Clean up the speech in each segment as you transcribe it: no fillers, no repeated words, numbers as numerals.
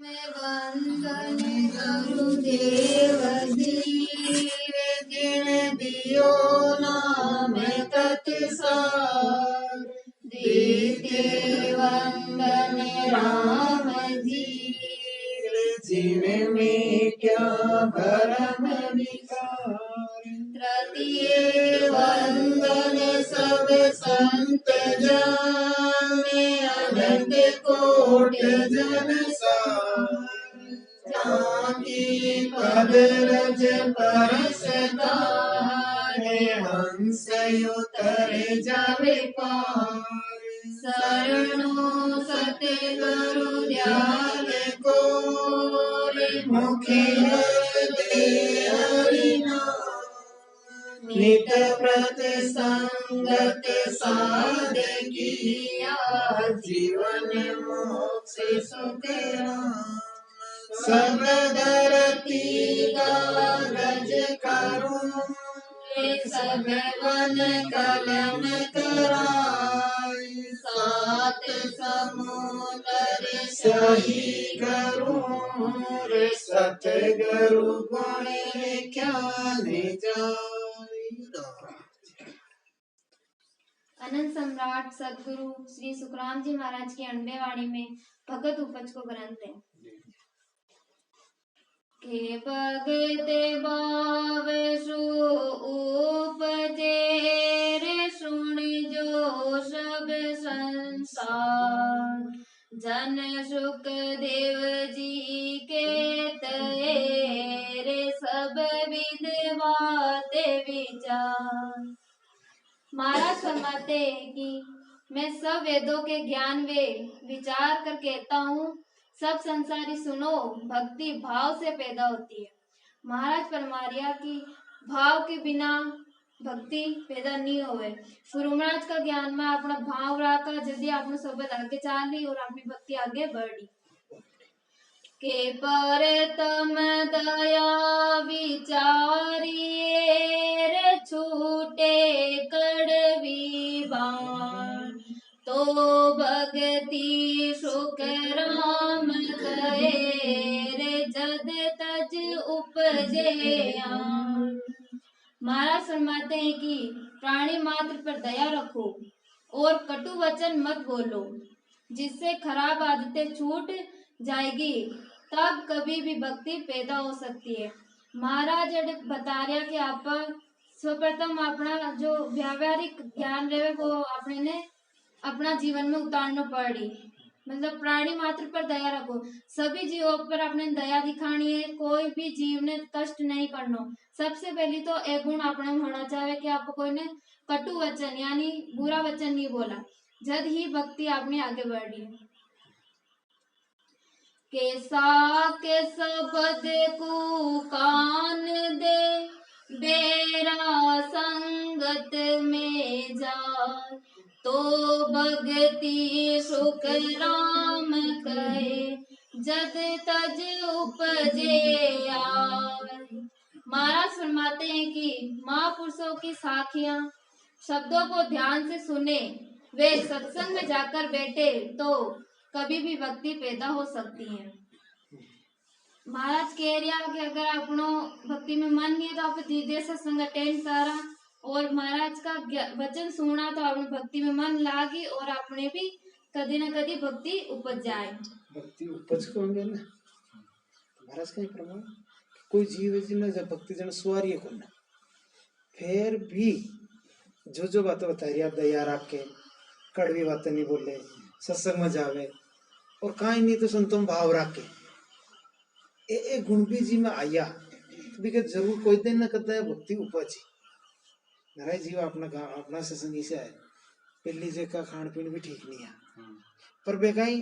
वंदन गुरुदेव जीवे किण दियो नाम तत्सार द्वितीय वंदन राम जीवे में क्या भरम विकार तृतीय वंदन सब संत जाने अनंत कोट जन पद रज परस तारे हंस उतर जावे पार शरणो सत्य गुरु दयाल को मुखे दे हरिना नित प्रत संगत साधकिया जीवन मोक्ष सुख सब धरती कागज करूं सब वन कलम कराई सात समुद्र सही करूं सतगुरु गुण ख्याल जाय। अनंत सम्राट सदगुरु श्री सुखराम जी महाराज की अंडे वाणी में भगत उपज को ग्रंथ है के भगत बावसु उपजे रे सुन जो सब संसार जन सुख देव जी के तये रे सब विद बाते विचार। महाराज फरमाते हैं कि मैं सब वेदों के ज्ञान वे विचार कर कहता हूँ सब संसारी सुनो भक्ति भाव से पैदा होती है। महाराज फरमारिया कि भाव के बिना भक्ति पैदा नहीं होवे। गुरु महाराज का ज्ञान में अपना भाव रखा यदि आपने सोबत आगे चाली और अपनी भक्ति आगे बढ़ी के पर तम दया विचारिए छूटे कड़वी बाण तो भगति सुख राम कहे रे जद तज उपजे आन। महाराज फरमाते हैं कि प्राणी मात्र पर दया रखो और कटु वचन मत बोलो जिससे खराब आदतें छूट जाएगी तब कभी भी भक्ति पैदा हो सकती है। महाराज बता रहा कि आप सर्वप्रथम अपना जो व्यावहारिक ज्ञान रहे वो अपने ने अपना जीवन में उतारना पड़ी। मतलब प्राणी मात्र पर दया रखो सभी जीवों पर अपने दया दिखानी है कोई भी जीव ने कष्ट नहीं करना। सबसे पहली तो एक गुण अपने में होना चाहिए कि आप कोई ने कटु वचन यानी बुरा वचन नहीं बोला जद ही भक्ति अपनी आगे बढ़ी। केसा के शब्द को कान दे बेरा संगत में जाए तो भगति सुख राम कहे जद तज उपजे आए। महाराज फरमाते हैं कि महापुरुषों की साखियां शब्दों को ध्यान से सुने वे सत्संग में जाकर बैठे तो कभी भी भक्ति पैदा हो सकती है। महाराज कह रहा कि अगर आपनो भक्ति में मन नहीं है तो आप धीरे सत्संग अटेंड करा और महाराज का वचन सुना तो आपने भक्ति में मन लागी और आपने भी कभी न कभी भक्ति उपज जाए। भक्ति उपज को होंगे ना महाराज का प्रमाण कोई जीव जिन्हें जब भक्ति जन सुवारी है कोना फिर भी जो बातें बता रही आप दया रख के कड़वी बातें नहीं बोले सत्संग में जावे और कहीं नहीं तो संतों भाव रख के ए गुण भी जी में आया भी के जरूर कोई दिन न करता है भक्ति उपजी नारायण जीव अपना सत्संग से है पहली जे का खान पीन भी ठीक नहीं है पर बेकाई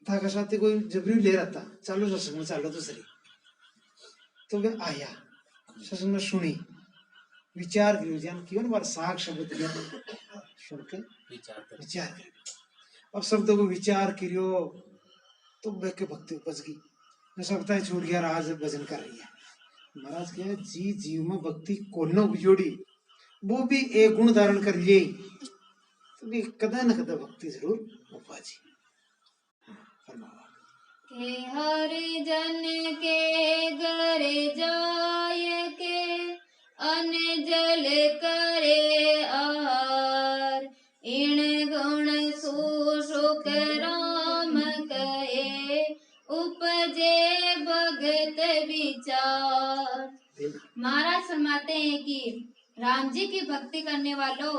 था का साथी कोई जबरी ले रहा था चालो सत्संग में चालो दूसरी तो वे आया सत्संग में सुनी विचार करियो जान क्यों बार साग शब्द सुन के विचार करियो अब शब्दों को विचार करियो तो वे के भक्ति उपज गई न सबता छूट गया राज भजन कर रही है। महाराज क्या जी जीव में भक्ति कोन्नो जोड़ी वो भी एक गुण धारण कर लिए तो भी कदा न कदा भक्ति जरूर उपजी फरमावा के हर जन के घर जाय के अन जल करे आहार इण गुण सुख राम कहे उपजे भगत विचार। महाराज फरमाते हैं कि राम जी की भक्ति करने वालों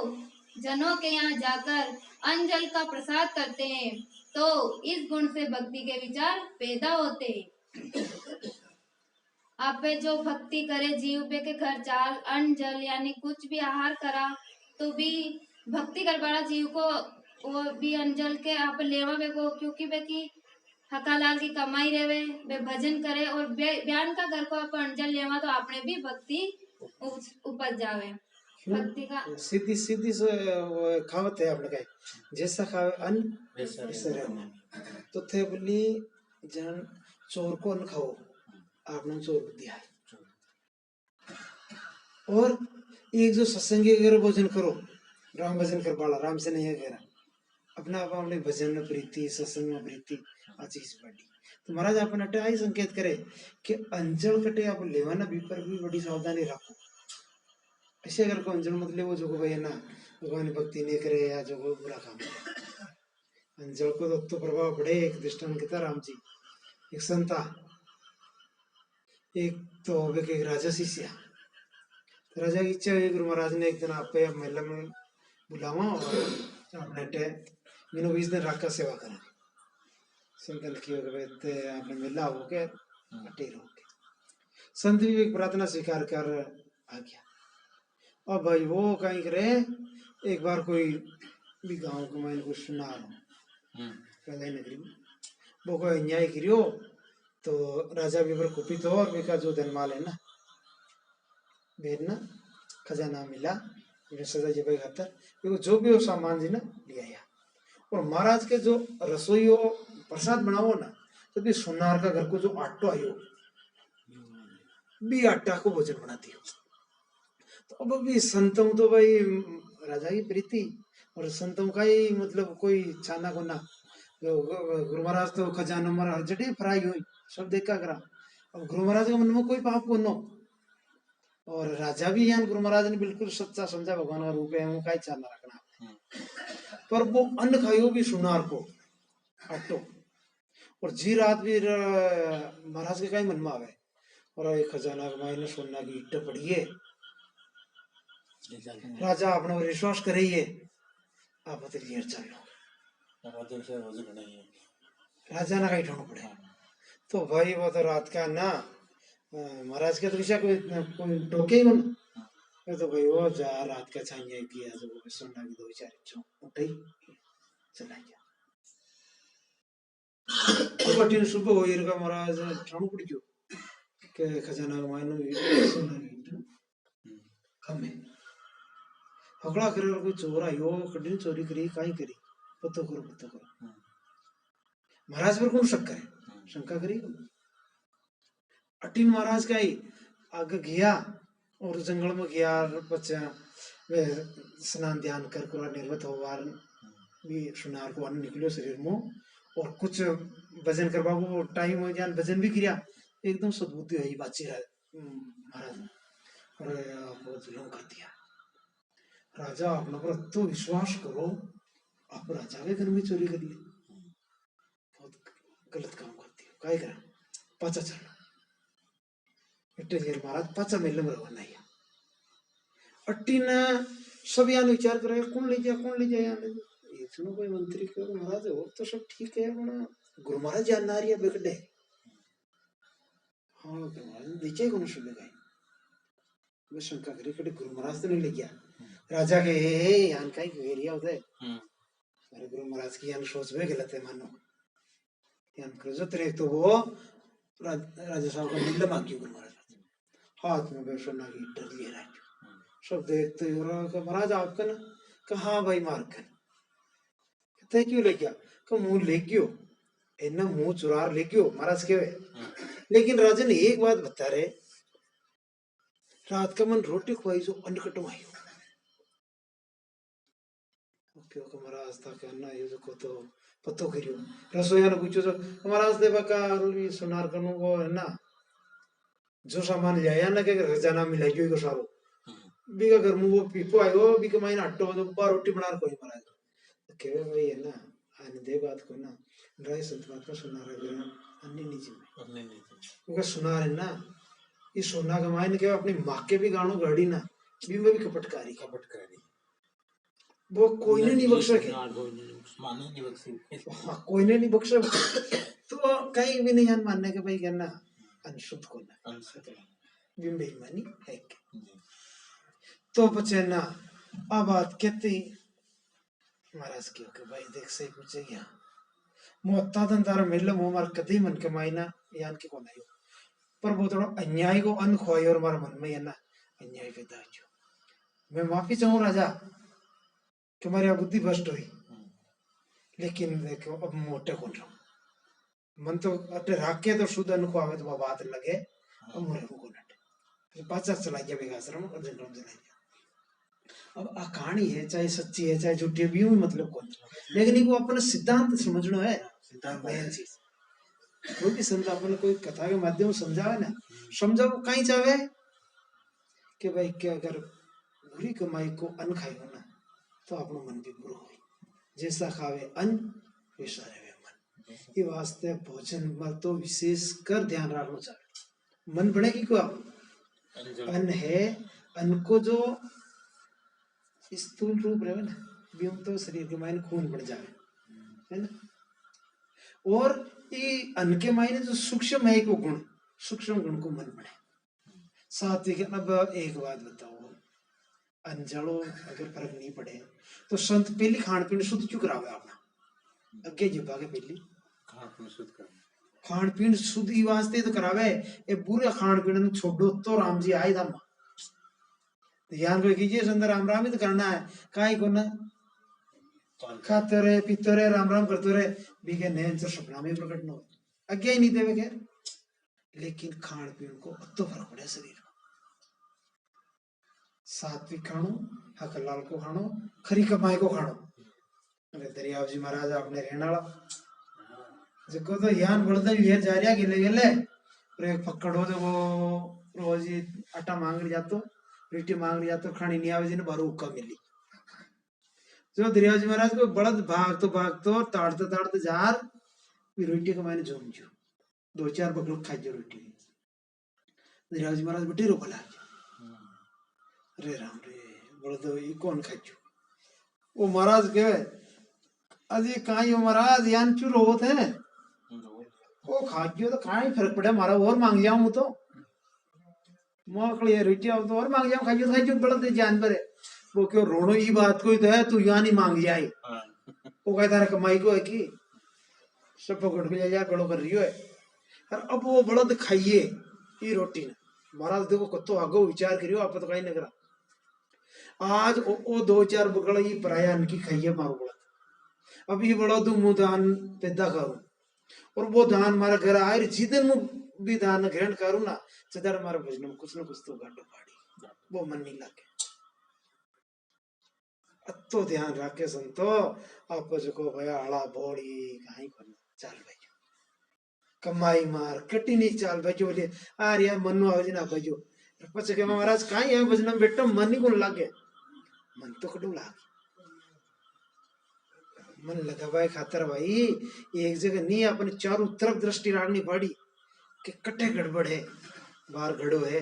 जनों के यहाँ जाकर अंजल का प्रसाद करते हैं तो इस गुण से भक्ति के विचार पैदा होते हैं। आप पे जो भक्ति करे जीव पे के घर चाल अन्न जल यानी कुछ भी आहार करा तो भी भक्ति कर बड़ा जीव को वो भी अंजल के आप लेवा बे को क्योंकि बे की हकालाल की कमाई रेवे बे भजन करे और बयान का घर को आप अंजल लेवा तो आपने भी भक्ति उपज जावे। भक्ति का सीधी सीधी से खावत है आपने कहे जैसा खावे अन्न वैसे रहना। तो थे बोली जन चोर को अन्न खाओ आपने चोर को दिया है। और एक जो सत्संगी अगर भोजन करो राम भजन कर पाला राम से नहीं है कह अपना आप अपने भजन में प्रीति सत्संग में प्रीति आ चीज बढ़ी। तो महाराज अपन अटे आई संकेत करे कि अंजल कटे आप लेवाना भी पर भी बड़ी सावधानी रखो। ऐसे अगर को अंजल मतलब वो जो को भाई ना भगवान भक्ति नहीं करे या जो को बुरा काम करे अंजल को तो प्रभाव पड़े। एक दृष्टांत कहता राम जी एक संता एक तो एक राजा शिष्य राजा की इच्छा हुई गुरु महाराज ने एक दिन आप पे मेले में बुलावा और आपने टे मीनू 20 दिन राख का सेवा करा संकल्प किया कि आपने मेला हो के अटे रहो के संत भी एक प्रार्थना स्वीकार कर आ गया। अब भाई वो कहीं करे एक बार कोई भी गांव को मैंने कुछ सुना रहा पहले नगरी में वो कोई अन्याय करियो तो राजा भी पर कुपित हो और बेका जो धनमाल है ना भेजना खजाना मिला सजा जी भाई खातर जो भी हो सामान जी ना लिया या और महाराज के जो रसोई हो प्रसाद बनाओ ना तो भी सोनार का घर को जो आटो आयो भी आटा को भोजन बनाती हो। तो अब भी संतों तो भाई राजा की प्रीति और संतों का ही मतलब कोई छाना को ना गुरु महाराज तो खजाना मरा जटे फ्राई हुई सब देखा करा। अब गुरु महाराज के मन में कोई पाप को नो और राजा भी यहाँ गुरु महाराज ने बिल्कुल सच्चा समझा भगवान का रूप है उनका ही छाना रखना पर वो अन्न खायो भी सुनार को आटो और जी रात भी महाराज के कई मन में आवे और एक खजाना मायने सोना की ईट पड़ी है राजा अपना विश्वास करिए आप लेर चलो राजा ना कहीं ठोना पड़े। तो भाई वो तो रात का ना महाराज के तो विषय कोई टोके ही ना तो भाई वो जा रात का छाइया किया जो सोना की 2-4 उठे चला गया। कठिन सुबह हो इरका महाराज ठाणु पड़ गयो के खजाना मायनो सोना की कम है हकड़ा करे कोई चोर आयो कठिन चोरी करी काई करी पतो करो महाराज पर कौन शक करे शंका करी अटिन महाराज का ही आगे गया और जंगल में गया बच्चा वे स्नान ध्यान कर पूरा निर्वत हो बार भी सुनार को अन्न निकलो शरीर में और कुछ भजन करवा को टाइम हो जान भजन भी किया एकदम सद्बुद्धि हुई बाची महाराज और आपको जुलम कर दिया। राजा अपना पर तो विश्वास करो आप राजा के घर में चोरी कर ली बहुत गलत काम करती हो काय करा पाचा चलना इट्टे महाराज पाचा मेले में रवाना है अट्टी न सब यहाँ विचार करे कौन ले जाए यहाँ सुनो कोई मंत्री को महाराज और तो सब ठीक है बड़ा गुरु महाराज जान ना रही बेगडे हाँ गुरु महाराज नीचे कौन सुबह गए मैं शंका करी कड़ी गुरु महाराज तो नहीं ले गया राजा के यहाँ का ही एरिया उधर अरे गुरु महाराज की यहाँ सोच में गलत है मानो यहाँ कर जो तेरे तो वो राजा साहब का मिल मांगी गुरु महाराज हाथ में सोना की डर लिए रहा सब देखते महाराज आपका ना कहा भाई मार कर कहते क्यों ले गया का मुंह ले गयो इन्ना मुंह चुरार ले गयो महाराज के लेकिन राजा ने एक बात बता रहे रात का मन रोटी खुआई जो अन्न कटवाई क्यों महाराज था कहना ये को तो पतो करियो रसोईया ने पूछो तो हमारा देवा का सुनार कनु वो है ना जो सामान लिया ना के खजाना मिला जो को सारो बीका घर में वो पीपो आयो बीका मायने हट्टो तो बार रोटी बना कोई मरा तो केवे भाई है ना आने दे बात को ना राय संत बात को सुना रहे हैं अन्य नीचे में क्योंकि सुना रहे ना ये सोना का मायने के अपनी माँ के भी गानों गड़ी ना भी में भी कपटकारी वो कोई ने नहीं बख्शे कोई ने नहीं बख्शे तो कहीं भी नहीं जान मानने के भाई कहना अनशुद्ध को ना भी बेईमानी है तो बच्चे ना अब बात कहती महाराज क्यों के भाई देख से पूछे क्या मोता दंतार मिल मो मार कदी मन के मायना यान के कोन आयो पर वो थोड़ा अन्याय को अन खोई और मार मन में है ना अन्याय पैदा हो मैं माफी चाहूं राजा कि हमारी बुद्धि भ्रष्ट हुई लेकिन देखो अब मोटे कौन रहा मन तो अटे राखे तो शुद्ध अन को आवे तो बात लगे अब मोरे को नट पाचा चला गया बेगाश्रम और जंगल चला गया अब आ कहानी है चाहे सच्ची है चाहे झूठी है भी मतलब कौन लेकिन इनको अपना सिद्धांत समझना है सिद्धांत है चीज कोई भी संत अपने कोई कथा के माध्यम से समझावे ना समझाओ कहीं चाहे कि भाई क्या अगर बुरी कमाई को अन्न खाएगा ना तो अपना मन भी बुरा हो जैसा खावे अन्न वैसा रहे मन ये वास्ते भोजन में तो विशेष कर ध्यान रखना चाहिए मन बढ़ेगी क्यों अन्न है अन्न को जो स्थूल रूप रहे ना व्योम तो शरीर के मायने खून बढ़ जाए है ना और ये अन्न के मायने जो सूक्ष्म है को गुण सूक्ष्म गुण को मन बढ़े सात्विक अब एक बात बताओ अनजलो अगर फर्क नहीं पड़े तो संत पहली खान पीन शुद्ध क्यों करावे अपना अगे जुबा के पहली खान पीन शुद्ध ही वास्ते तो करावे ये बुरे खान पीन छोड़ो तो राम जी आए था ध्यान को कीजिए सुंदर राम राम ही तो करना है काई को ना खाते रहे पीते रहे राम राम करते रहे बीके नैन से सपना में प्रकट न हो अज्ञा ही नहीं देवे खैर लेकिन खान पीन को तो फर्क पड़े शरीर को सात्विक खानो हकलाल को खानो खरी कमाई को खानो अरे दरियाव जी महाराज आपने रहना जिको तो यान बढ़ते भी जा रहा गिले गिले और एक पकड़ो तो वो रोज आटा मांग जातो रोटी मांग जातो खानी नहीं आवे जिन्हें बारू हुक्का मिली जो दरियाव जी महाराज को बड़द भाग तो ताड़ते ताड़ते जार रोटी को मैंने झूम जो 2-4 बकरो खा जो रोटी दरियाव जी महाराज बटी रोक ला रे राम रे बड़द ये कौन खाजो वो महाराज के अजी कहीं महाराज यान क्यों रोत है वो खाजो तो कहीं फर्क पड़े मारा और मांग जाऊं तो मोकली रोटी तो और मांग जाऊं खाजो बड़द जानवर है वो क्यों रोनो ये बात कोई तो है तू यहाँ नहीं मांग जाए वो कहता है कमाई को है कि सब पकड़ के जा गड़ो कर रही है और अब वो बड़द खाइए ये रोटी ने महाराज देखो कतो आगो विचार करियो आप तो कहीं नहीं करा आज वो 2-4 बकड़ा ये पराया इनकी खाइए मारो बड़द अब ये बड़ा तू मुंह दान पैदा करूं और वो दान मारा घर आए जितने मुंह भी दान ग्रहण करूं ना चदर मारा भजन में कुछ न कुछ तो गाटो पाड़ी वो मन नहीं लगे तो ध्यान रखे संतो आप जो भया हला बोड़ी कहीं करना चाल भाई कमाई मार कटी नहीं चाल भाई बोले आ रिया मनु आवे ना भाई पछे के महाराज कहीं है भजन में बेटा मन ही कोन लागे मन तो कटू लागे मन लगा भाई खातर भाई एक जगह नहीं अपने चारों तरफ दृष्टि रखनी पड़ी कि कटे गड़बड़ है बाहर घड़ो है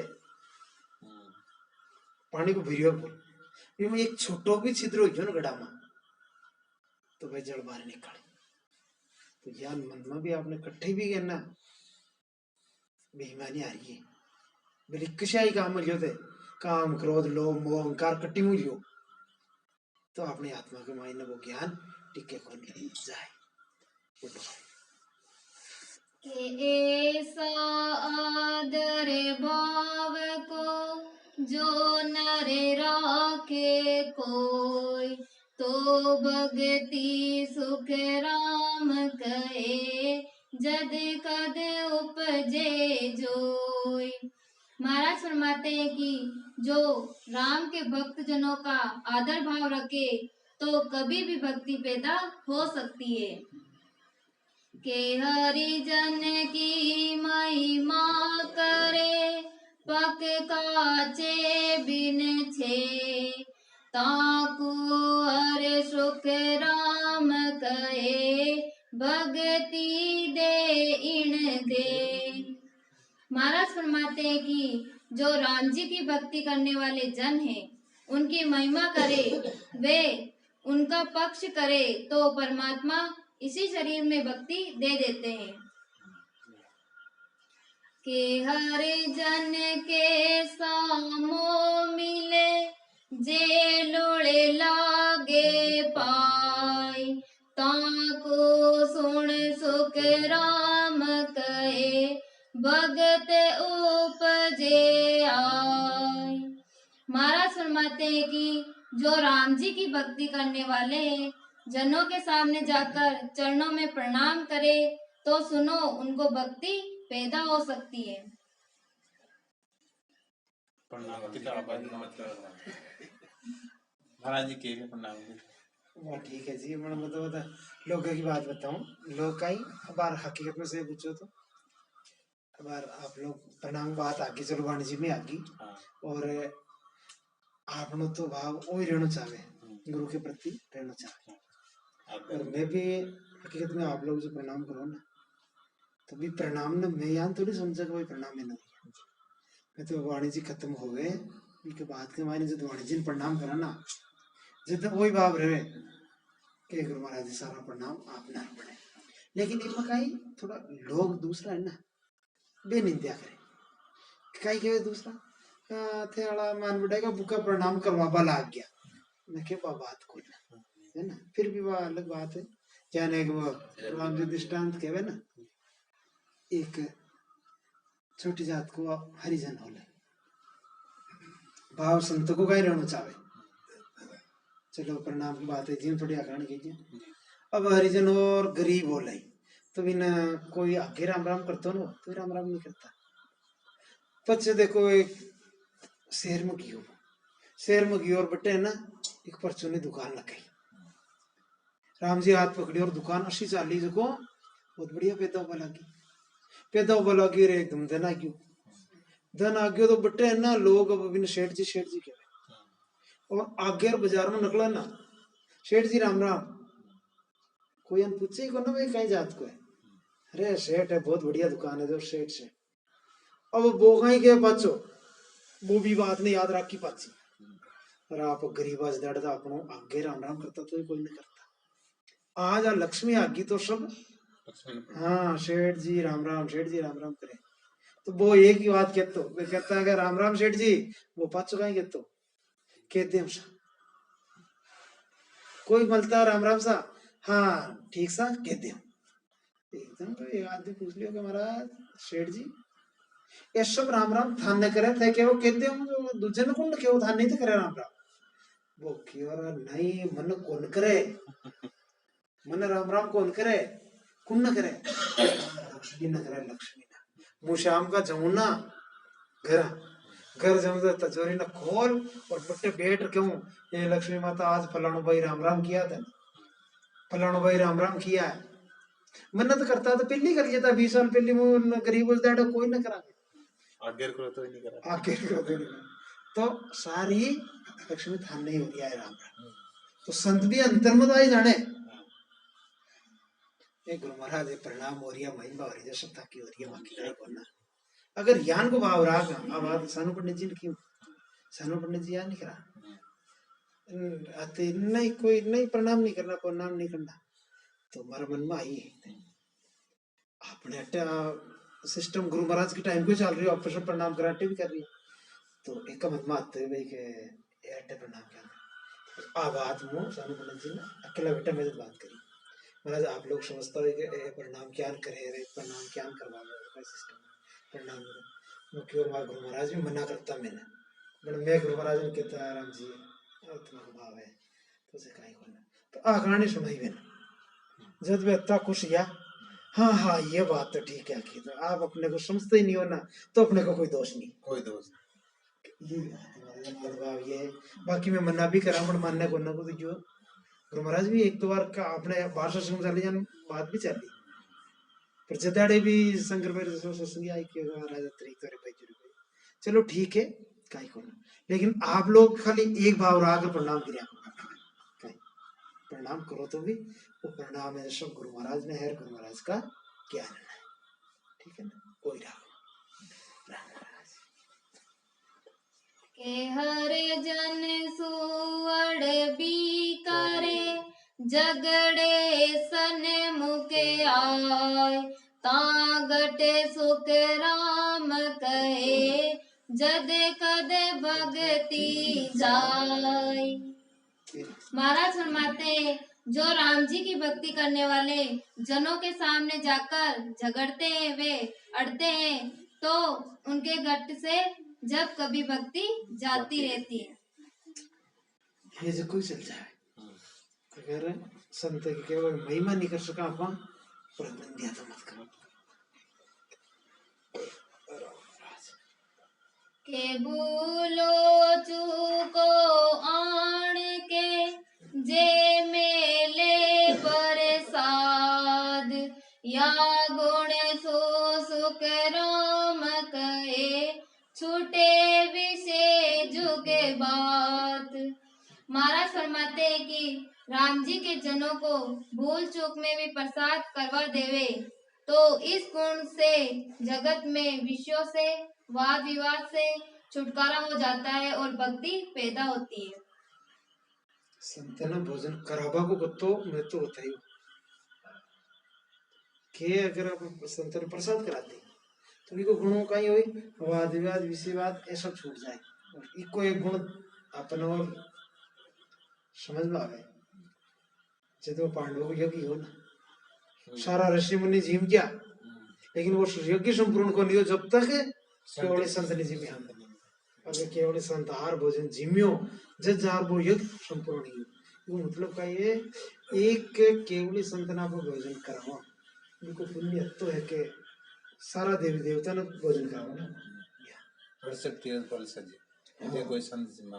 पानी को भिरियो में एक छोटो भी छिद्र हो ना गड़ा में तो भाई जड़ बाहर निकले तो ज्ञान मन में भी आपने कट्ठे भी कहना बेईमानी आ रही है बोले कशाई काम लियो थे काम क्रोध लोभ मोह अहंकार कट्टी में लियो तो अपने आत्मा के मायने वो ज्ञान टिके को नहीं जाए ऐसा आदर भाव को जो नर राखे कोई तो भगति सुख राम कहे जद कद उपजे जोई। महाराज फरमाते हैं कि जो राम के भक्त जनों का आदर भाव रखे तो कभी भी भक्ति पैदा हो सकती है। के हरिजन की महिमा करे पक काचे बिन छे ताकू हर सुख राम कहे भगति दे इण दे। महाराज फरमाते हैं कि जो राम जी की भक्ति करने वाले जन हैं उनकी महिमा करे, वे उनका पक्ष करे तो परमात्मा इसी शरीर में भक्ति दे देते हैं। के हर जन के सामो मिले जे लोड़े लागे पाई ताको सुन सुख राम कहे भगत उपजे आय। महाराज फरमाते हैं कि जो राम जी की भक्ति करने वाले जनों के सामने जाकर चरणों में प्रणाम करे तो सुनो उनको भक्ति पैदा हो सकती है। प्रणाम महाराज जी के लिए प्रणाम। वाह ठीक है जी। मैं बता लोग की बात बताऊं, लोग का ही बार हकीकत में से पूछो तो बार आप लोग प्रणाम बात आगे चलो वाणी जी में आगी और आपनो तो भाव वही रहना चाहे गुरु के प्रति रहना चाहे। और मैं भी हकीकत में आप लोग जो प्रणाम करो ना तो भी प्रणाम ना मैं यहाँ थोड़ी समझा कि भाई प्रणाम है ना, मैं तो वाणी जी खत्म हो गए के बात के मायने जब वाणी जी ने प्रणाम करा ना जितना वही भाव रहे कि गुरु महाराज जी सारा प्रणाम आप ना पड़े। लेकिन इनमें कहीं थोड़ा लोग दूसरा है ना बेनिंदा करे कहीं के दूसरा थे अड़ा मान बढ़ेगा बुका प्रणाम करवा लाग गया मैं के बात कोई ना है ना। फिर भी वह अलग बात है जाने वो राम जी दृष्टांत कहवे ना, एक छोटी जात को हरिजन होले भाव संत को कहीं रहना चाहे। चलो प्रणाम की बात है जी थोड़ी आकान कीजिए। अब हरिजन और गरीब हो लाई तो बिना कोई आगे राम राम करता ना तो राम राम नहीं करता। पच्चे देखो एक शहर में गियो और बटे ना एक परचूनी दुकान लगाई। राम जी हाथ पकड़ी और दुकान 80-40 को बहुत बढ़िया पैदा होगा लगी रे एकदम धन आ गयो तो बटे है ना लोग अब बिन शेठ जी कह और आगे बाजार में निकला ना शेठ जी राम राम कोई अन पूछे को ना भाई कहीं जात को है अरे सेठ है बहुत बढ़िया दुकान है जो सेठ से। अब वो कहीं के पाचो वो भी बात नहीं याद रखी पाची और आप गरीब आज दर्दा अपनो आगे राम राम करता तो कोई नहीं करता। आज आ लक्ष्मी आगी तो सब हाँ सेठ जी राम राम करे तो वो एक ही बात कहता है राम राम सेठ जी वो पाचो कहीं कहते हम सा कोई मलता राम राम सा हाँ ठीक सा कहते हम एकदम तो एक आदमी पूछ लियो कि महाराज सेठ जी ये सब राम राम थान ने करे थे कि वो कहते हम जो दूसरे ने कौन के वो थान नहीं थे करे राम राम वो क्यों नहीं मन कौन करे मन राम राम कौन करे कौन न करे लक्ष्मी न करे लक्ष्मी न मु शाम का जमुना घर जम तजोरी न खोल और बट्टे बैठ क्यों ये लक्ष्मी माता आज फलाणो भाई राम राम किया था फलाणो भाई राम राम किया है मन्नत करता तो पहली कर लेता 20 साल पहले वो गरीब दाड़ा कोई ना करा आगे करो तो नहीं करा तो सारी लक्ष्मी थान नहीं हो गया है राम राम तो संत भी अंतर्मत आई जाने एक गुरु महाराज प्रणाम हो रही है महिमा हो रही है सब ताकि हो रही है बाकी नहीं बोलना अगर यान को भाव राग आवाज सानू पंडित जी ने क्यों सानू पंडित जी यान नहीं करा आते नहीं कोई नहीं प्रणाम नहीं करना तो हमारा मन में आई है अपने अट्टा सिस्टम गुरु महाराज के टाइम को चल रही है आप सब प्रणाम कराटे भी कर रही है तो एक मन में आते भाई के अट्टे प्रणाम करना आवाज मुँह सानू पंडित जी ने अकेला बेटा मेरे बात करी महाराज आप लोग समझता है कि प्रणाम क्या करे प्रणाम क्या करवा सिस्टम प्रणाम मुख्य गुरु महाराज भी मना करता मैंने मैं गुरु महाराज ने कहता है राम जी तुम्हारा भाव है तो उसे कहीं खोलना तो आ कहानी सुनाई मैंने जब वे इतना खुश या हाँ ये बात तो ठीक है कि तो आप अपने को समझते ही नहीं हो ना तो अपने को कोई दोष ये भाव ये बाकी मैं मना भी करा मानने को ना को तो जो गुरु महाराज भी एक दो बार का अपने बाहर से चली जान बात भी चली पर जदाड़े भी शंकर भाई सत्संग आई के राजा तरीक करे भाई चलो ठीक है काई को लेकिन आप लोग खाली एक भाव राग प्रणाम किया प्रणाम करो तो भी वो प्रणाम है सब गुरु महाराज ने है गुरु महाराज का ज्ञान है ठीक है ना कोई राग के हर जन सुवड़ भी करे जगड़े सन मुके आय तागट सुख राम कहे जद कद भगति जाय। महाराज फरमाते जो राम जी की भक्ति करने वाले जनों के सामने जाकर झगड़ते हैं वे अड़ते हैं तो उनके गट से जब कभी भक्ति जाती रहती है। ये जो कोई चल जाए अगर संत की केवल महिमा नहीं कर सका अपन पर निंदा तो मत करो के भूलो चूको आण के जे मेले प्रसाद या गुण सो सुख राम कहे छूटे विषय जुगे बात। महाराज फरमाते हैं कि राम जी के जनों को भूल चूक में भी प्रसाद करवा देवे तो इस गुण से जगत में विषयों से वाद विवाद से छुटकारा हो जाता है और भक्ति पैदा होती है। संतन भोजन कराबा को तो मैं तो होता ही के अगर आप संतन प्रसाद कराते तो इको गुणों का ही होई वाद विवाद विषयवाद ऐसा छूट जाए और इको एक गुण अपन और समझ में आवे जब वो पांडवों यज्ञ हो ना सारा ऋषि मुनि जीव गया लेकिन वो यज्ञ संपूर्ण को नहीं हो जब तक केवल संत ने जीव हम अगर केवल संत आहार भोजन जीम्यो जब जार वो यज्ञ संपूर्ण नहीं वो मतलब का ये एक केवल संत ना को भोजन कराओ उनको पुण्य तो है कि सारा देवी देवता ने भोजन कराओ ना बढ़ सकती है फल सजी ये कोई संत जिम्मा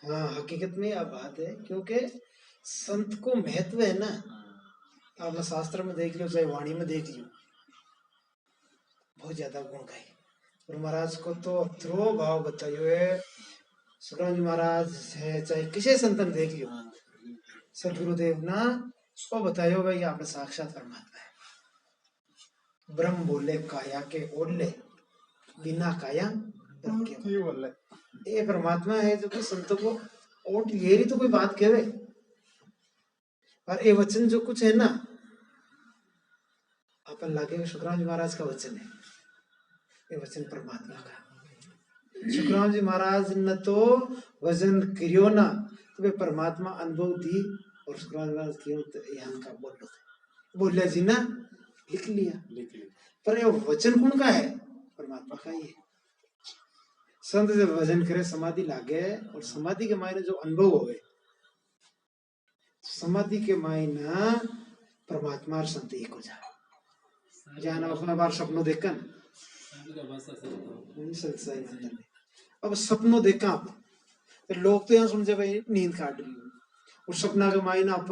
हाँ हकीकत में यह बात है क्योंकि संत को महत्व है ना आपने शास्त्र में देख लियो चाहे वाणी में देख लियो बहुत ज्यादा गुण का है गुरु महाराज को तो अथरो भाव बताइयो है सुखराम जी महाराज है चाहे किसी संतन देख लियो सदगुरुदेव ना उसको बताइयो भाई आपने साक्षात परमात्मा है ब्रह्म बोले काया के ओले बिना काया ये परमात्मा है जो कि संतों को ओट ये तो कोई बात कहे और ये वचन जो कुछ है ना अपन लागे सुखराम जी महाराज का वचन है ये वचन परमात्मा का सुखराम जी महाराज ने तो वचन करियो ना तो वे परमात्मा अनुभव दी और सुखराम जी महाराज क्यों यहाँ का बोले जी ना लिख लिया पर ये वचन कौन का है परमात्मा का ही है संत जब भजन करे समाधि लागे और समाधि के मायने जो अनुभव हो गए समाधि के मायना परमात्मा और संत एक हो जाए जहाँ अपना बार सपनों देखा अब सपनों देखा आप तो लोग तो यहाँ समझे भाई नींद काट रही हो और सपना के मायना आप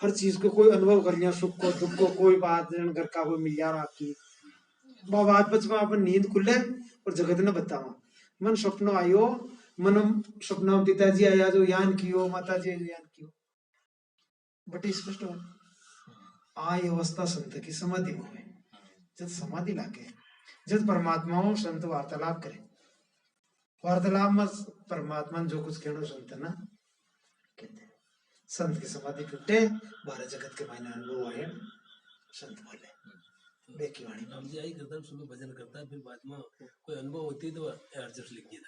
हर चीज को कोई अनुभव कर लिया सुख को दुख को कोई बात घर का कोई मिल जा रहा आपकी बात बचपन अपन नींद खुले और जगत ने बतावा मन स्वप्न आयो मन स्वप्न पिताजी आया जो यान कियो माता जी यान कियो बट स्पष्ट हो आय अवस्था संत की समाधि में है जब समाधि लागे जब परमात्माओं संत वार्तालाप करे वार्तालाप में परमात्मा जो कुछ कहना संत ना कहते संत की समाधि टूटे बारह जगत के मायने अनुभव आए संत बोले देखी वाणी हम जी आई करता सुबह भजन करता फिर बाद में कोई अनुभव होती तो अर्जस लिख दिया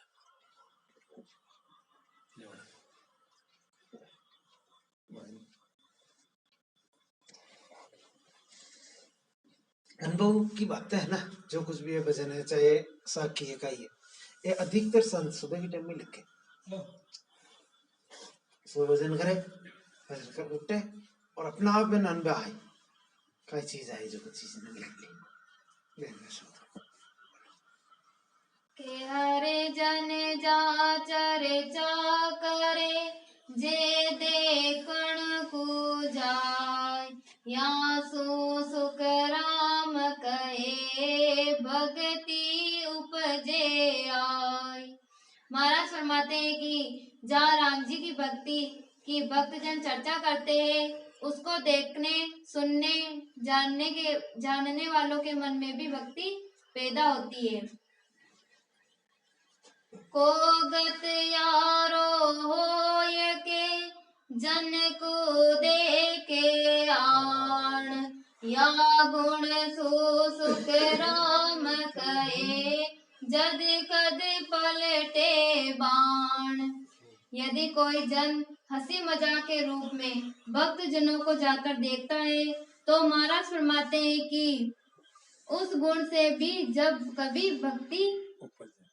अनुभव की बात है ना जो कुछ भी है भजन है चाहे साखी है का ही है ये अधिकतर संत सुबह के टाइम में लिखे सुबह भजन करे भजन कर उठे और अपना आप में अनुभव आए कई चीज आई जो कुछ चीज ने लिख ली के हरे जन जा चर्चा करे जे देखण को जाय या सो सुख राम कर महाराज फरमाते हैं कि जहाँ राम जी की भक्ति की भक्तजन चर्चा करते हैं, उसको देखने, सुनने, जानने वालों के मन में भी भक्ति पैदा होती है। को गत यारो होय के जन को देखे आण, या गुण सुख राम कहे जद कद पलटे बाण। यदि कोई जन हंसी मजाक के रूप में भक्त जनों को जाकर देखता है तो महाराज फरमाते हैं कि उस गुण से भी जब कभी भक्ति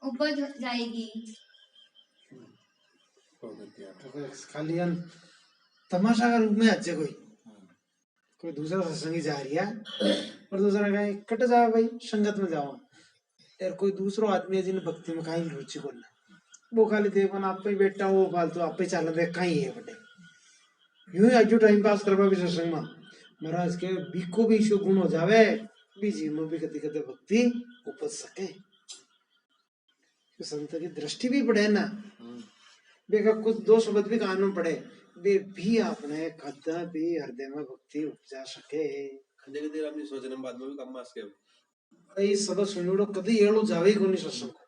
उपज जाएगी। तो खाली तमाशा का रूप में अच्छे कोई दूसरा सत्संगी जा रही है और दूसरा कहे कट जाओ भाई संगत में जाओ, यार कोई दूसरो आदमी है जिन्हें भक्ति में कहीं रुचि को ना, वो खाली देखो ना आप ही बैठा वो फालतू आप ही चल रहे कहीं है बटे यूं ही जो टाइम पास करवा भी सत्संग में महाराज के बीको भी शो गुण हो जावे भी जीव में भी कति कति भक्ति उपज सके। तो संत की दृष्टि भी बढ़े ना, बेका कुछ दो शब्द भी कान में पड़े वे भी अपने कदा भी हृदय में भक्ति उपजा सके। खंडे के देर अपनी सोचने बाद में भी कम मास के ये सब सुनियो कदी एड़ो जावे को नहीं सत्संग को,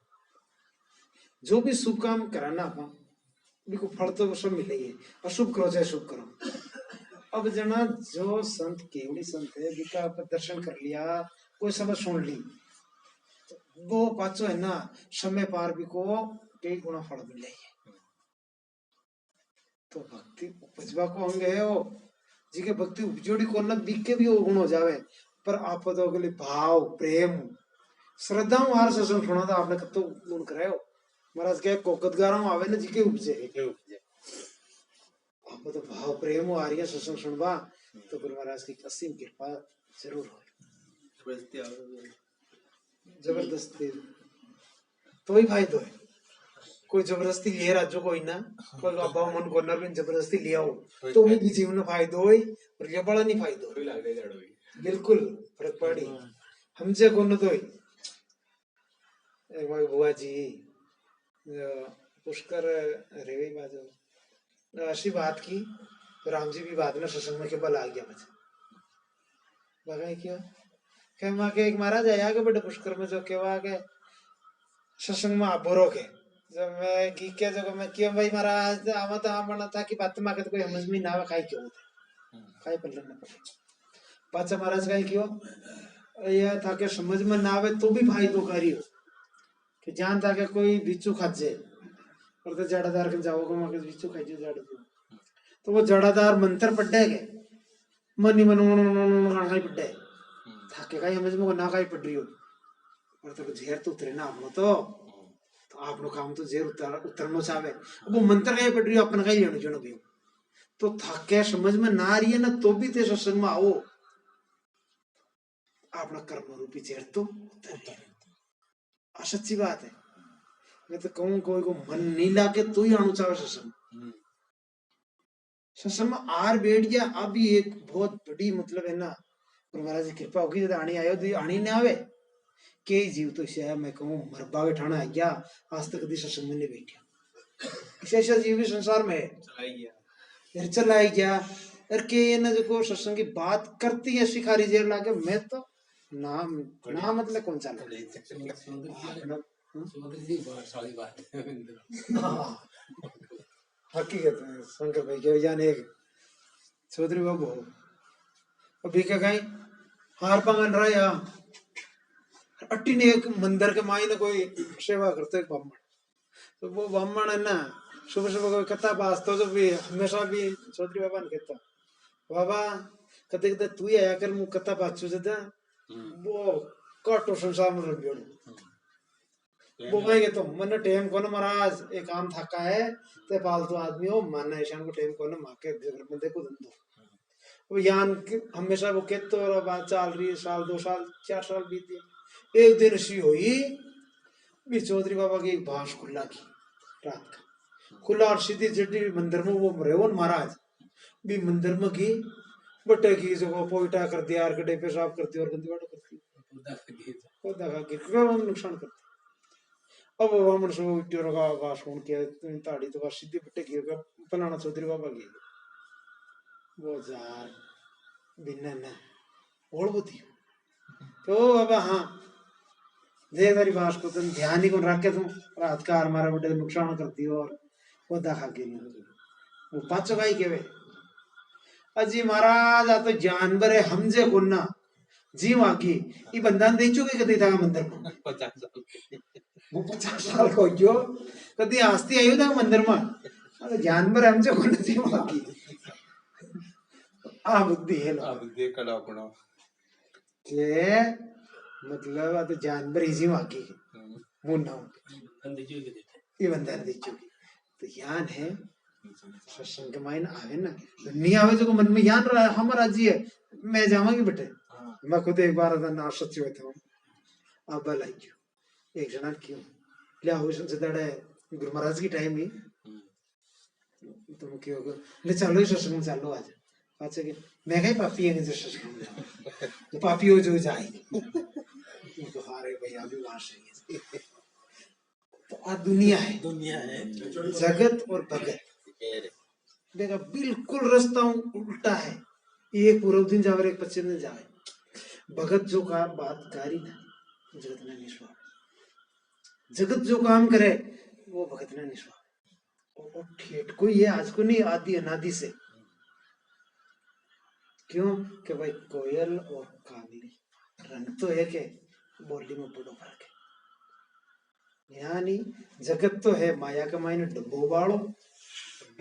जो भी शुभ काम कराना अपन बिको फल तो सब मिले ही, अशुभ करो चाहे शुभ करो। अब जना जो संत केवड़ी संत है बिका पर दर्शन कर लिया, कोई सब सुन ली, वो पाचो है ना समय पार बिको कई गुना फल मिले ही। तो भक्ति उपजवा को होंगे हो जी के भक्ति उपजोड़ी को न बिके भी वो गुण हो जावे, पर आप तो अगले भाव प्रेम श्रद्धा हार सत्संग सुना था आपने कतो गुण करे हो महाराज के कोकतगारा आवे ना जी के उपजे आप तो भाव प्रेम आ रही है सत्संग सुनवा तो गुरु महाराज की असीम कृपा जरूर हो। जबरदस्ती तो ही फायदो है, कोई जबरदस्ती लिए राजो कोई ना कोई अब्बा मन को ना भी जबरदस्ती लिया हो तो भी जीवन में फायदो होई और ये बड़ा नहीं फायदो बिल्कुल फर्क पड़ी हमसे कौन तो ही। एक बार बुआ जी पुष्कर रेवे बाजो ऐसी बात की तो राम जी भी बाद में सत्संग में के बल आ गया मुझे बगाई क्यों क्या माँ के एक महाराज आया के बड़े पुष्कर में जो केवा के सत्संग में आप बोरो के जब मैं की क्या जगह मैं क्यों भाई महाराज आवा तो आ बना था कि बात में कोई समझ में ना आवे काई क्यों होते काई पल्ले ना पड़े पाचा महाराज काई क्यों यह था कि समझ में ना आवे तो भी भाई तो करियो कि जान था कि कोई बिच्छू खा जाए और तो जड़ादार के जाओगे वहां के बिच्छू खाई जाए जड़ तो वो जड़ादार मंत्र पढ़े के मनी मन खाई पढ़े थाके काई समझ में ना काई पढ़ रही हो और तो झेर तो उतरे ना आपनो तो आपनो काम तो जेर उतरनो चाहे वो मंत्र कहीं पढ़ रही हो अपन कहीं लेनो जो भी तो थाके समझ में ना आ रही है ना तो भी ते सत्संग में आओ अपना कर्म रूपी जेर तो सच्ची बात है। मैं तो कहूँ कोई को मन नहीं लाके तो ही आनु चाहे सत्संग सत्संग में आर बैठ गया। अभी एक बहुत बड़ी मतलब है ना महाराज की कृपा होगी जब आनी आयो तो आनी नहीं आवे के जीव तो इसे मैं कहूँ मरबा के ठाना है क्या आज तक कभी सत्संग में नहीं बैठा ऐसा जीव भी संसार में है चला ही गया अरे के ना जो सत्संग की बात करती है शिकारी जेर लाके मैं तो नाम ना मतलब कौन सा हकीकत में शंकर भाई के जाने चौधरी बाबू अभी क्या कहीं हार पांगन रहा या अट्टी ने एक मंदिर के माई ने कोई सेवा करते ब्राह्मण तो वो ब्राह्मण है ना सुबह सुबह कोई कथा पास तो भी हमेशा भी चौधरी बाबा ने कहता बाबा कते कते तू ही आया कर मु कथा पाचू जदा वो काटो संसार में रह वो कहेंगे तो मन टेम को ना महाराज एक काम थका है ते फालतू आदमी हो मन ऐसा को टेम को ना माके बंदे को दंदो वो यान हमेशा वो कहते और बात चल रही साल 2 साल 4 साल बीत गए एक दिन सी हुई भी चौधरी बाबा की भाष खुला की रात का खुला और सीधी जड्डी मंदिर में वो रेवन महाराज भी मंदिर में की बट्टे की जो पोइटा कर दिया और गड्ढे पेशाब करती और गंदी बात करती नुकसान करती अब वामन सो उट्यो रगा वा सुन के ताड़ी तो वा सीधी बिटे गिर का पनाना चौधरी बाबा की वो जार बिन्ना ना ओढ़ बुती तो बाबा हाँ देख तारी बात को तुम ध्यान ही को रख के तुम रात का हमारा बेटे नुकसान करती हो और वो दखा के नहीं वो पाँचों का ही केवे अजी महाराज आ तो जानवर है हमजे कोन्ना जी वाकी ये बंदा दे चुके कदी था मंदिर में 50 साल वो 50 साल को जो कदी आस्ती आयो था मंदिर में अरे जानवर है हमजे कोन्ना जी वाकी आ बुद्धि है लो अब देख कड़ा अपना के मतलब आ तो जानवर ही जी वाकी मुन्ना अंधे जो के देते ये बंदा दे चुकी तो यान है सत्संग के मायने आवे ना नहीं आवे जो मन में यान रहा हमारा जी है मैं जावांगी बेटे मैं खुद एक बार ना सच्ची होता हूँ अब लाई क्यों एक जना क्यों ले हो से दड़े गुरु महाराज की टाइम ही तुम क्यों ले चलो इस सत्संग में चलो आज अच्छा कि मैं कहीं पापी है नहीं सत्संग में जाऊँ तो पापी हो जो जाए तो हारे भैया भी वहां से तो आ दुनिया है जगत और भगत देखा बिल्कुल रास्ता उल्टा है एक पूर्व दिन जावे एक पश्चिम दिन जावे भगत जो का बात कारी ना जगत ना निस्वा जगत जो काम करे वो भगत ना निस्वा और ठेठ को ये आज को नहीं आदि अनादि से क्यों कि भाई कोयल और कागली रंग तो एक है बोली में बड़ो फर्क है यानी जगत तो है माया का मायने डब्बो बाड़ो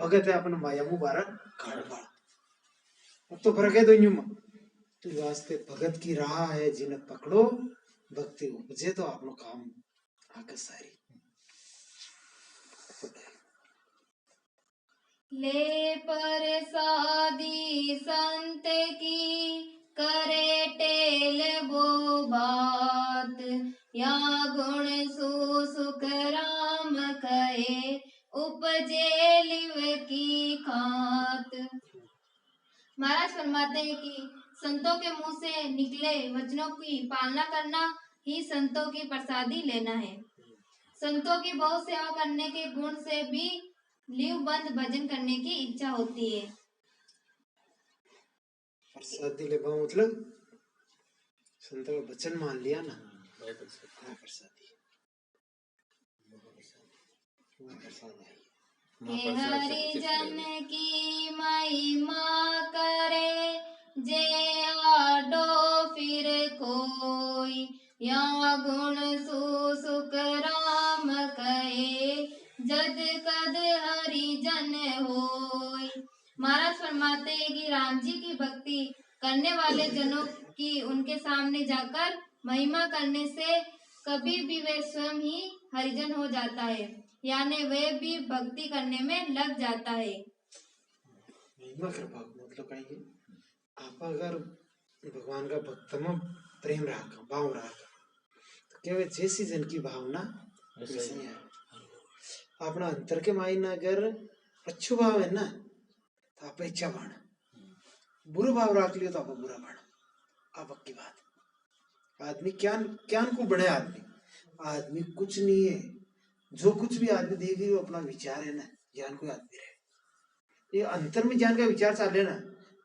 भगत है अपना माया मुबारक खाड़ बाड़ो अब तो फर्क है दोनों में तो वास्ते भगत की राह है जिन्हें पकड़ो भक्ति उपजे तो आपनो काम आगे सारी ले परसादी संत की करे टेल वो बात या गुण सुख राम कहे उपजे लिव की खात। महाराज फरमाते हैं कि संतों के मुंह से निकले वचनों की पालना करना ही संतों की प्रसादी लेना है। संतों की बहुत सेवा करने के गुण से भी लिव बंद भजन करने की इच्छा होती है। प्रसादी ले पाओ मतलब संतों का वचन मान लिया ना प्रसादी हे हरिजन की महिमा करे जे आडो फिर कोई या गुण सुख राम कहे जद कद हरिजन होय। महाराज फरमाते हैं कि राम जी की भक्ति करने वाले जनों की उनके सामने जाकर महिमा करने से कभी भी वे स्वयं ही हरिजन हो जाता है, यानी वे भी भक्ति करने में लग जाता है। महिमा कृपा मतलब कहेंगे आप अगर भगवान का भक्त में प्रेम रहा भाव रहा तो केवल जैसी जन की भावना वैसे नहीं है। अपना अंतर के मायने अगर अच्छो भाव है ना तो आप इच्छा बाण बुरा भाव रख लियो तो आप बुरा बाण आप की बात आदमी क्या को बढ़े आदमी कुछ नहीं है जो कुछ भी आदमी देगी वो अपना विचार है ना ज्ञान को आदमी रहे ये अंतर में ज्ञान का विचार चले ना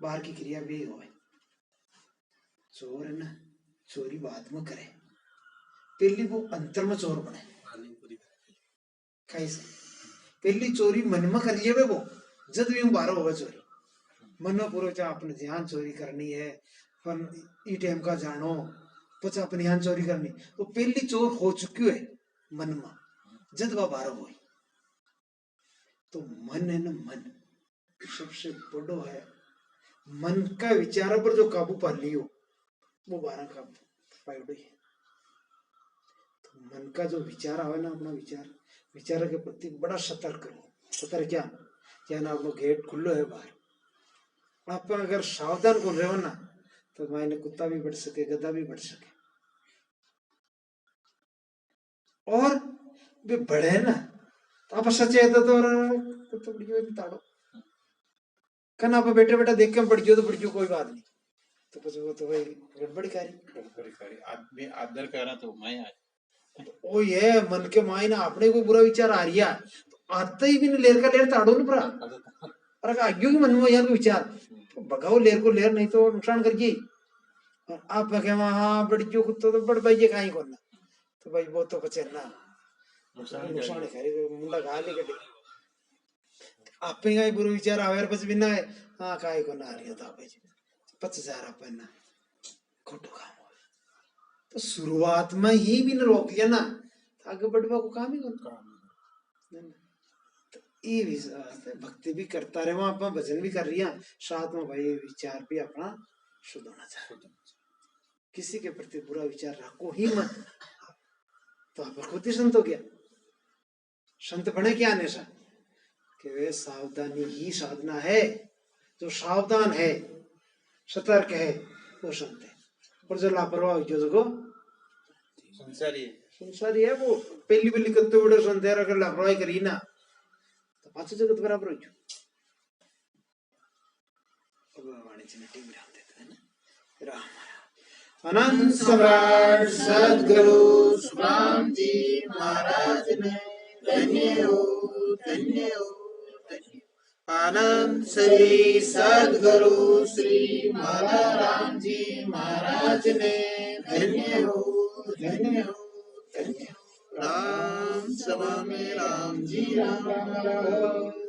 बाहर की क्रिया भी हो चोर है ना चोरी बाद में करे पहली वो अंतर में चोर बने कैसे पहली चोरी मन में कर लिए वो जब भी बारह होगा चोरी मन में पूरा चाह अपने ध्यान चोरी करनी है पर ई टाइम का जानो पचा अपने ध्यान चोरी करनी तो पहली चोर हो चुकी है मन में जब वह बारह हुई तो मन है ना मन सबसे बड़ो है मन का विचारों पर जो काबू पा लियो वो 12 का फायदा है। तो मन का जो विचार आवे ना अपना विचार के प्रति बड़ा सतर्क रहो। सतर्क क्या ना अपनो गेट खुल्लो है बाहर आप अगर सावधान को रहो ना तो मायने कुत्ता भी बढ़ सके गधा भी बढ़ सके और वे बढ़े ना तो आप सचेत तो कुत्ता बढ़ियो ताड़ो कना आप बेटे बेटा देख के बढ़ियो तो बढ़ियो कोई बात नहीं तो कुछ वो तो भाई गड़बड़ी कारी आदमी आदर करा तो मैं वो ये मन के मायने अपने को बुरा विचार आ रिया तो आते ही भी लेर का लेर ताड़ो न परा अरे आगे की मन में यार को विचार तो भगाओ लेर को लेर नहीं तो नुकसान करिए और आप बगे वहां बड़ी जो कुत्तो तो बड़ भाई कहीं करना तो भाई वो तो बचना नुकसान करे मुंडा गाली कटे आपे का बुरा विचार आवेर बस बिना है हाँ काहे को ना आ रही था भाई 50,000 अपन ना खोटो काम तो शुरुआत में ही भी न रोक लिया ना तो आगे बढ़वा को काम ही करना तो ये भी भक्ति भी करता रहे वहां अपना भजन भी कर रही है साथ में भाई विचार भी अपना शुद्ध होना चाहिए किसी के प्रति बुरा विचार रखो ही मत तो आप खुद ही संत हो गया संत बने क्या हमेशा कि वे सावधानी ही साधना है जो सावधान है सतर्क है वो संत है और जो लापरवाह जो जगो संसारी है वो पहली पहली कत्ते बड़े संत है अगर लापरवाही करी ना तो पांचों जगत बराबर हो भगवान जी ने टीम राम देते हैं ना राम अनंत सम्राट सद्गुरु सुखराम जी महाराज ने धन्य हो धन्य हो आनंद श्री सद्गुरु श्री माला राम जी महाराज ने धन्य हो धन्य हो धन्य हो राम सभा में राम जी राम